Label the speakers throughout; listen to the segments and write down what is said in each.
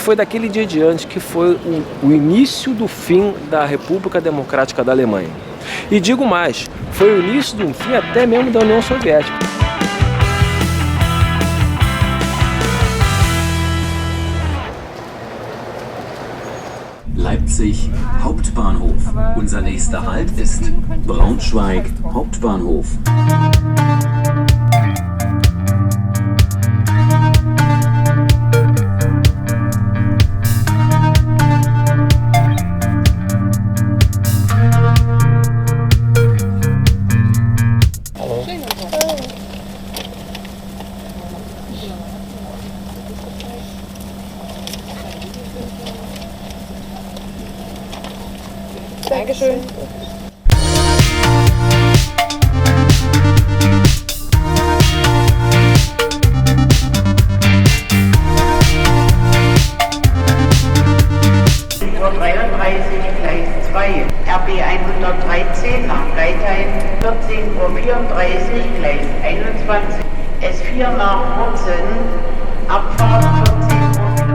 Speaker 1: Foi daquele dia diante que foi o início do fim da República Democrática da Alemanha. E digo mais, foi o início do fim até mesmo da União Soviética.
Speaker 2: Leipzig Hauptbahnhof. Unser nächster Halt ist Braunschweig Hauptbahnhof.
Speaker 3: Dankeschön.
Speaker 4: Uhr 33 Gleis 2, RB 113 nach Geithain, 14:34 Uhr Gleis 21, S4 nach Wurzeln, Abfahrt 14 Uhr.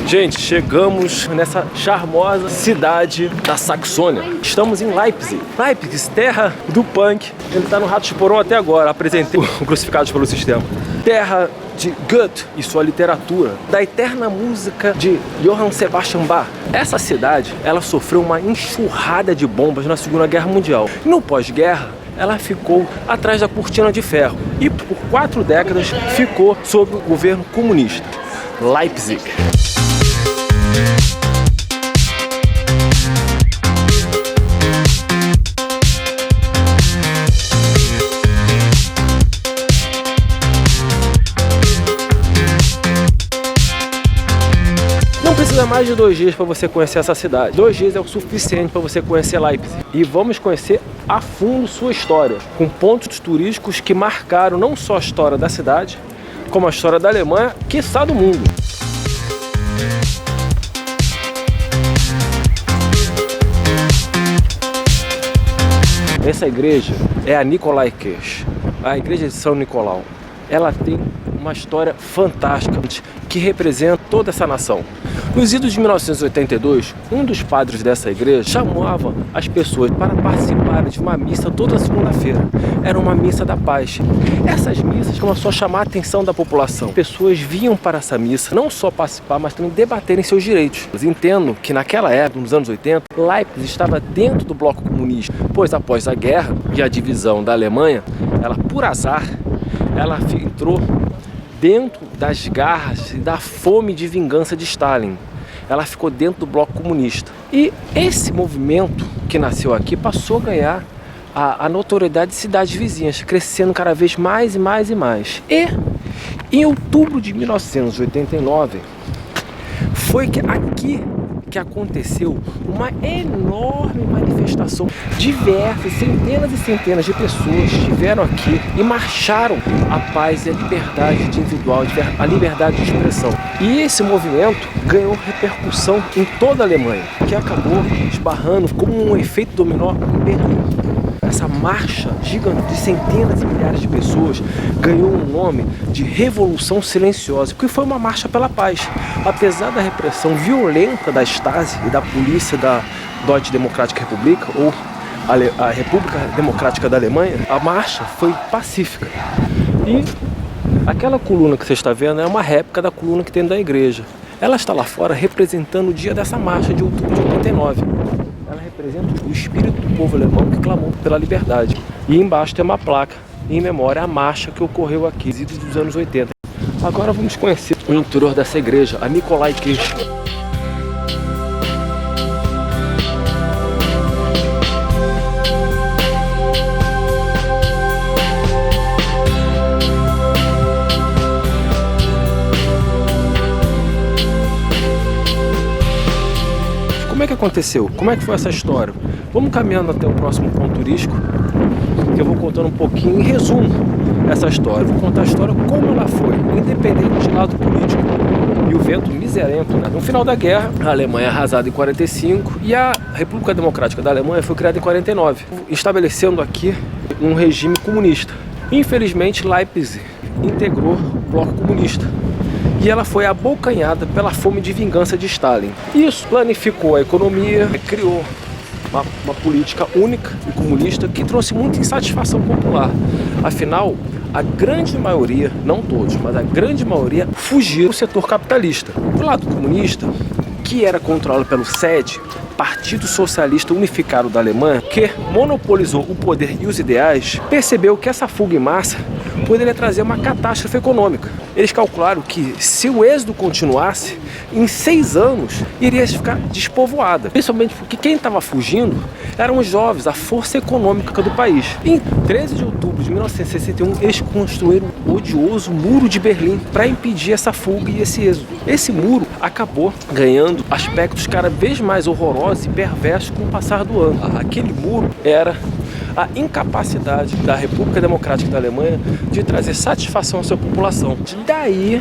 Speaker 1: Gente, chegamos nessa charmosa cidade da Saxônia. Estamos em Leipzig. Leipzig, terra do punk. Ele está no Ratos de Porão até agora. Apresentei o Crucificados pelo Sistema. Terra de Goethe e sua literatura, da eterna música de Johann Sebastian Bach. Essa cidade, ela sofreu uma enxurrada de bombas na Segunda Guerra Mundial. No pós-guerra, ela ficou atrás da cortina de ferro e por 4 décadas ficou sob o governo comunista. Leipzig. Não precisa mais de 2 dias para você conhecer essa cidade. 2 dias é o suficiente para você conhecer Leipzig. E vamos conhecer a fundo sua história, com pontos turísticos que marcaram não só a história da cidade, como a história da Alemanha, quiçá do mundo. Essa igreja é a Nikolaikirche, a igreja de São Nicolau. Ela tem uma história fantástica que representa toda essa nação. Nos idos de 1982, um dos padres dessa igreja chamava as pessoas para participarem de uma missa toda segunda-feira. Era uma missa da paz. Essas missas começaram a chamar a atenção da população. Pessoas vinham para essa missa não só participar, mas também debaterem seus direitos. Entendo que naquela época, nos anos 80, Leipzig estava dentro do bloco comunista, pois após a guerra e a divisão da Alemanha, ela, por azar, ela entrou dentro das garras e da fome de vingança de Stalin. Ela ficou dentro do bloco comunista. E esse movimento que nasceu aqui passou a ganhar a notoriedade de cidades vizinhas, crescendo cada vez mais e mais e mais. E em outubro de 1989, foi aqui que aconteceu uma enorme manifestação. Diversas, centenas e centenas de pessoas estiveram aqui e marcharam a paz e a liberdade individual, a liberdade de expressão. E esse movimento ganhou repercussão em toda a Alemanha, que acabou esbarrando como um efeito dominó em Berlim. Essa marcha gigante de centenas e milhares de pessoas ganhou um nome de Revolução Silenciosa, porque foi uma marcha pela paz. Apesar da repressão violenta da Stasi e da polícia da Deutsche Demokratische Republik, ou a República Democrática da Alemanha, a marcha foi pacífica. E aquela coluna que você está vendo é uma réplica da coluna que tem da igreja. Ela está lá fora representando o dia dessa marcha de outubro de 89. Ela representa o espírito do povo alemão que clamou pela liberdade. E embaixo tem uma placa em memória à marcha que ocorreu aqui, dos anos 80. Agora vamos conhecer o interior dessa igreja, a Nikolaikirche. Como é que aconteceu? Como é que foi essa história? Vamos caminhando até o próximo ponto turístico que eu vou contando um pouquinho, em resumo, essa história. Vou contar a história como ela foi, independente de lado político. E o vento miserento, né? No final da guerra, a Alemanha é arrasada em 45 e a República Democrática da Alemanha foi criada em 49, estabelecendo aqui um regime comunista. Infelizmente, Leipzig integrou o bloco comunista e ela foi abocanhada pela fome de vingança de Stalin. Isso planificou a economia, criou uma política única e comunista que trouxe muita insatisfação popular. Afinal, a grande maioria, não todos, mas a grande maioria fugiram do setor capitalista. Do lado comunista, que era controlado pelo SED, Partido Socialista Unificado da Alemanha, que monopolizou o poder e os ideais, percebeu que essa fuga em massa poderia trazer uma catástrofe econômica. Eles calcularam que, se o êxodo continuasse, em 6 anos iria ficar despovoada. Principalmente porque quem estava fugindo eram os jovens, a força econômica do país. Em 13 de outubro de 1961, eles construíram o odioso Muro de Berlim para impedir essa fuga e esse êxodo. Esse muro acabou ganhando aspectos cada vez mais horrorosos e perversos com o passar do ano. Aquele muro era a incapacidade da República Democrática da Alemanha de trazer satisfação à sua população. Daí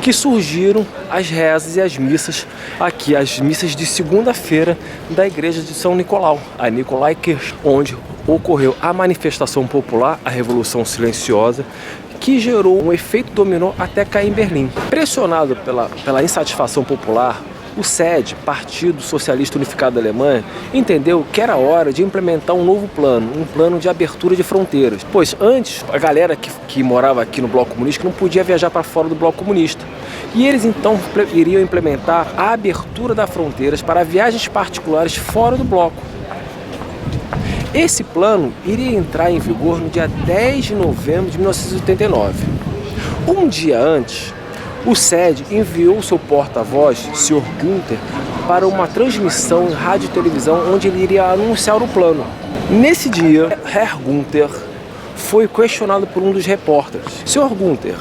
Speaker 1: que surgiram as rezas e as missas aqui, as missas de segunda-feira da igreja de São Nicolau, a Nikolaikirche, onde ocorreu a manifestação popular, a Revolução Silenciosa, que gerou um efeito dominó até cair em Berlim. Pressionado pela insatisfação popular, o SED, Partido Socialista Unificado da Alemanha, entendeu que era hora de implementar um novo plano, um plano de abertura de fronteiras. Pois antes, a galera que morava aqui no bloco comunista não podia viajar para fora do bloco comunista. E eles então iriam implementar a abertura das fronteiras para viagens particulares fora do bloco. Esse plano iria entrar em vigor no dia 10 de novembro de 1989. Um dia antes, o SED enviou seu porta-voz, Sr. Günther, para uma transmissão em rádio e televisão onde ele iria anunciar o plano. Nesse dia, Herr Günther foi questionado por um dos repórteres. Sr. Günther,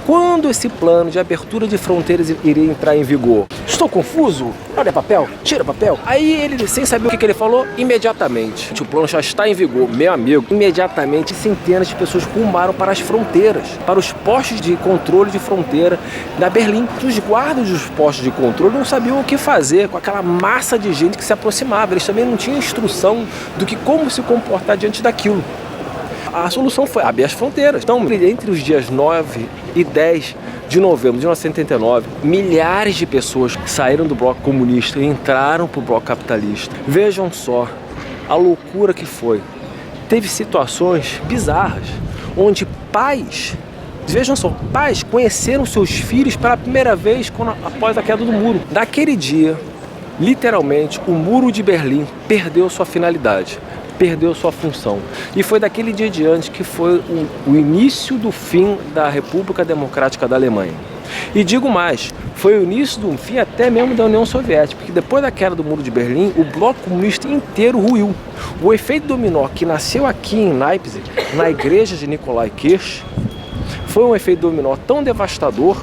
Speaker 1: quando esse plano de abertura de fronteiras iria entrar em vigor? Estou confuso? Olha papel, tira papel. Aí ele, sem saber o que ele falou, imediatamente. O plano já está em vigor, meu amigo. Imediatamente, centenas de pessoas rumaram para as fronteiras, para os postos de controle de fronteira da Berlim. Os guardas dos postos de controle não sabiam o que fazer com aquela massa de gente que se aproximava. Eles também não tinham instrução do que como se comportar diante daquilo. A solução foi abrir as fronteiras. Então, entre os dias 9 e 10 de novembro de 1989, milhares de pessoas saíram do bloco comunista e entraram para o bloco capitalista. Vejam só a loucura que foi. Teve situações bizarras, onde pais, vejam só, pais conheceram seus filhos pela primeira vez após a queda do muro. Naquele dia, literalmente, o Muro de Berlim perdeu sua finalidade. Perdeu sua função. E foi daquele dia diante que foi o início do fim da República Democrática da Alemanha. E digo mais, foi o início do fim até mesmo da União Soviética, porque depois da queda do Muro de Berlim, o bloco comunista inteiro ruiu. O efeito dominó que nasceu aqui em Leipzig, na igreja de Nikolaikirche, foi um efeito dominó tão devastador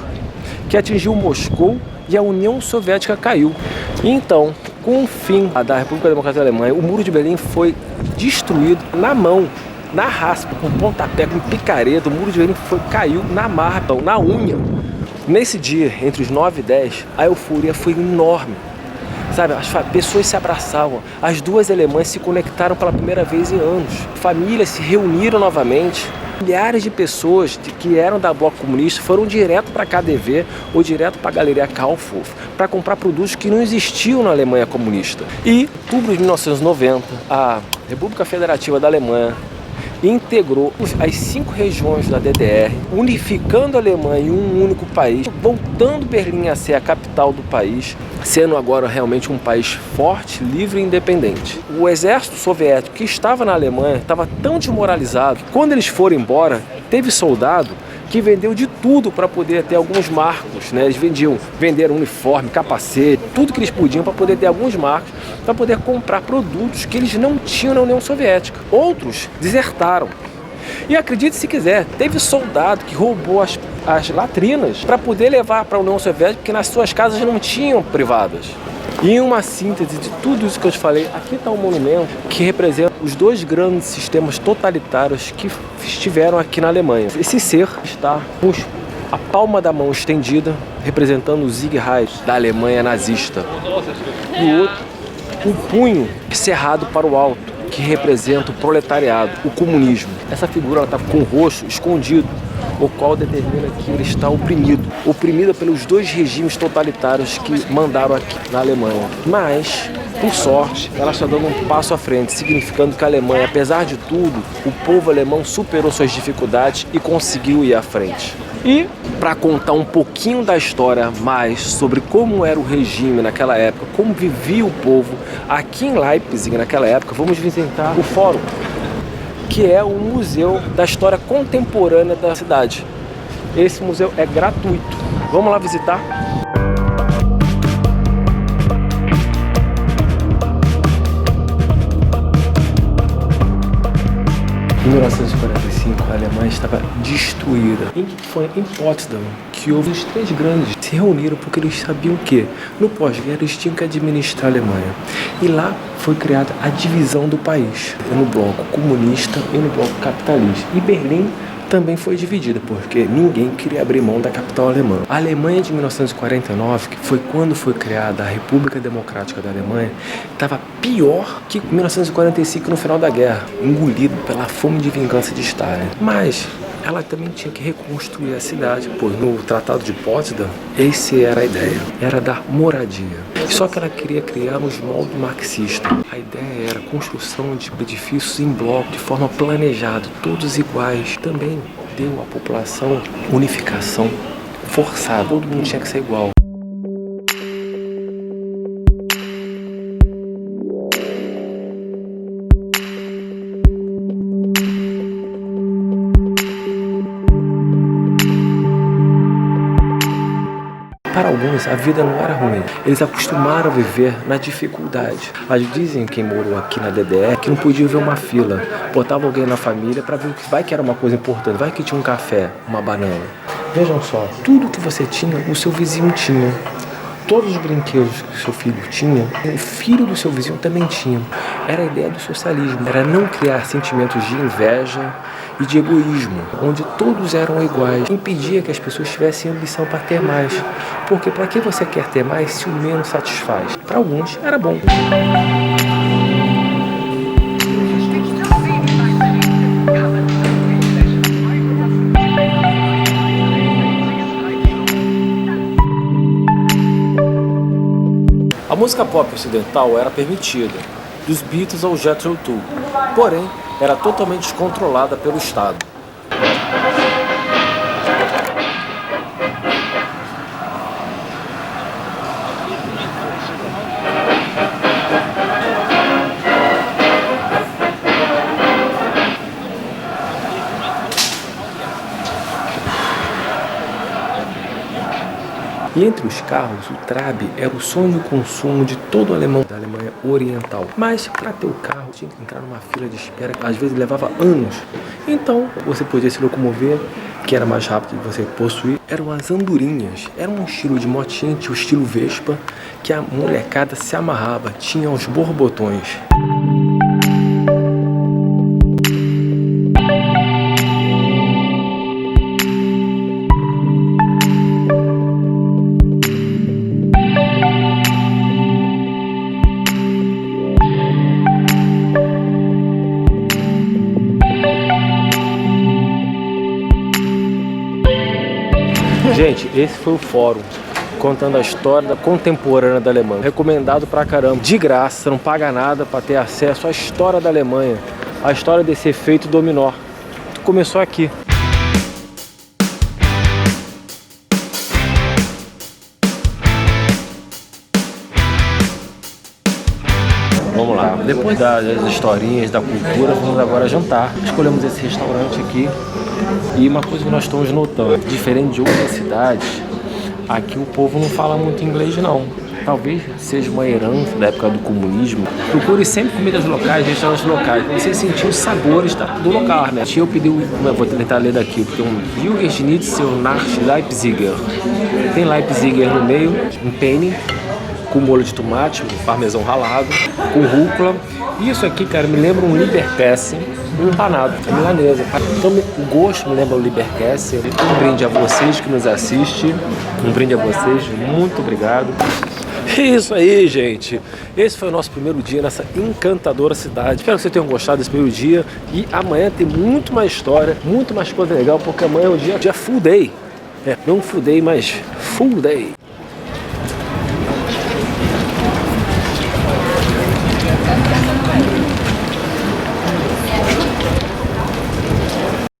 Speaker 1: que atingiu Moscou e a União Soviética caiu. E então, com o fim da República Democrática da Alemanha, o Muro de Berlim foi destruído na mão, na raspa, com pontapé, com picareta. O Muro de Berlim caiu na marra, na unha. Nesse dia, entre os 9 e 10, a euforia foi enorme. Sabe, as pessoas se abraçavam, as duas alemãs se conectaram pela primeira vez em anos. Famílias se reuniram novamente. Milhares de pessoas que eram da bloco comunista foram direto para a KaDeWe ou direto para a Galeria Kaufhof para comprar produtos que não existiam na Alemanha comunista. E, em outubro de 1990, a República Federativa da Alemanha integrou as 5 regiões da DDR, unificando a Alemanha em um único país, voltando Berlim a ser a capital do país, sendo agora realmente um país forte, livre e independente. O exército soviético que estava na Alemanha estava tão desmoralizado que quando eles foram embora, teve soldado que vendeu de tudo para poder ter alguns marcos, né? Eles venderam uniforme, capacete, tudo que eles podiam para poder ter alguns marcos, para poder comprar produtos que eles não tinham na União Soviética. Outros desertaram. E acredite se quiser, teve soldado que roubou as latrinas para poder levar para a União Soviética, porque nas suas casas não tinham privadas. E em uma síntese de tudo isso que eu te falei, aqui está um monumento que representa os dois grandes sistemas totalitários que estiveram aqui na Alemanha. Esse ser está com a palma da mão estendida, representando o Sieg Heil da Alemanha nazista. E o outro, o punho cerrado para o alto, que representa o proletariado, o comunismo. Essa figura está com o rosto escondido, o qual determina que ele está oprimida pelos dois regimes totalitários que mandaram aqui na Alemanha. Mas, por sorte, ela está dando um passo à frente, significando que a Alemanha, apesar de tudo, o povo alemão superou suas dificuldades e conseguiu ir à frente. E, para contar um pouquinho da história mais sobre como era o regime naquela época, como vivia o povo aqui em Leipzig naquela época, vamos visitar o Fórum, que é o museu da história contemporânea da cidade. Esse museu é gratuito. Vamos lá visitar? Em 1945, a Alemanha estava destruída. Foi em Potsdam que houve os três grandes se reuniram porque eles sabiam que no pós-guerra eles tinham que administrar a Alemanha. E lá foi criada a divisão do país, no bloco comunista e no bloco capitalista. E Berlim também foi dividida, porque ninguém queria abrir mão da capital alemã. A Alemanha de 1949, que foi quando foi criada a República Democrática da Alemanha, estava pior que 1945 no final da guerra, engolido pela fome de vingança de Stalin. Mas ela também tinha que reconstruir a cidade, pois no Tratado de Potsdam, essa era a ideia, era dar moradia. Só que ela queria criar nos moldes marxistas. A ideia era a construção de edifícios em bloco, de forma planejada, todos iguais. Também deu à população unificação forçada, todo mundo tinha que ser igual. Para alguns, a vida não era ruim. Eles acostumaram a viver na dificuldade. Mas dizem quem morou aqui na DDR que não podia ver uma fila. Botava alguém na família para ver o que vai que era uma coisa importante. Vai que tinha um café, uma banana. Vejam só, tudo que você tinha, o seu vizinho tinha. Todos os brinquedos que o seu filho tinha, o filho do seu vizinho também tinha. Era a ideia do socialismo. Era não criar sentimentos de inveja e de egoísmo, onde todos eram iguais. Impedia que as pessoas tivessem ambição para ter mais. Porque para que você quer ter mais se o menos satisfaz? Para alguns era bom. A música pop ocidental era permitida, dos Beatles ao Jethro Tull, porém era totalmente descontrolada pelo Estado. E entre os carros, o Trabi era o sonho de consumo de todo alemão da Alemanha Oriental. Mas para ter o carro tinha que entrar numa fila de espera que às vezes levava anos. Então você podia se locomover, que era mais rápido de você possuir. Eram as andorinhas, era um estilo de motinha, o estilo Vespa, que a molecada se amarrava, tinha os borbotões. Gente, esse foi o fórum, contando a história contemporânea da Alemanha. Recomendado pra caramba, de graça, não paga nada para ter acesso à história da Alemanha, a história desse efeito dominó. Começou aqui. Vamos lá, depois das historinhas, da cultura, vamos agora jantar. Escolhemos esse restaurante aqui. E uma coisa que nós estamos notando, diferente de outras cidades, aqui o povo não fala muito inglês não. talvez seja uma herança da época do comunismo. Procure sempre comidas locais, restaurantes locais, para você sentir os sabores do local, né? Eu pedi, vou tentar ler daqui, porque Bürgerschnitzel nach Leipziger. Tem Leipziger no meio, um penne, com molho de tomate, um parmesão ralado, com rúcula. Isso aqui, cara, me lembra um Leberkäse empanado, é milanesa. Então, o gosto me lembra o Leberkäse. Um brinde a vocês que nos assistem, um brinde a vocês, muito obrigado. Isso aí, gente. Esse foi o nosso primeiro dia nessa encantadora cidade. Espero que vocês tenham gostado desse primeiro dia. E amanhã tem muito mais história, muito mais coisa legal, porque amanhã é um dia full day. Não full day, mas full day.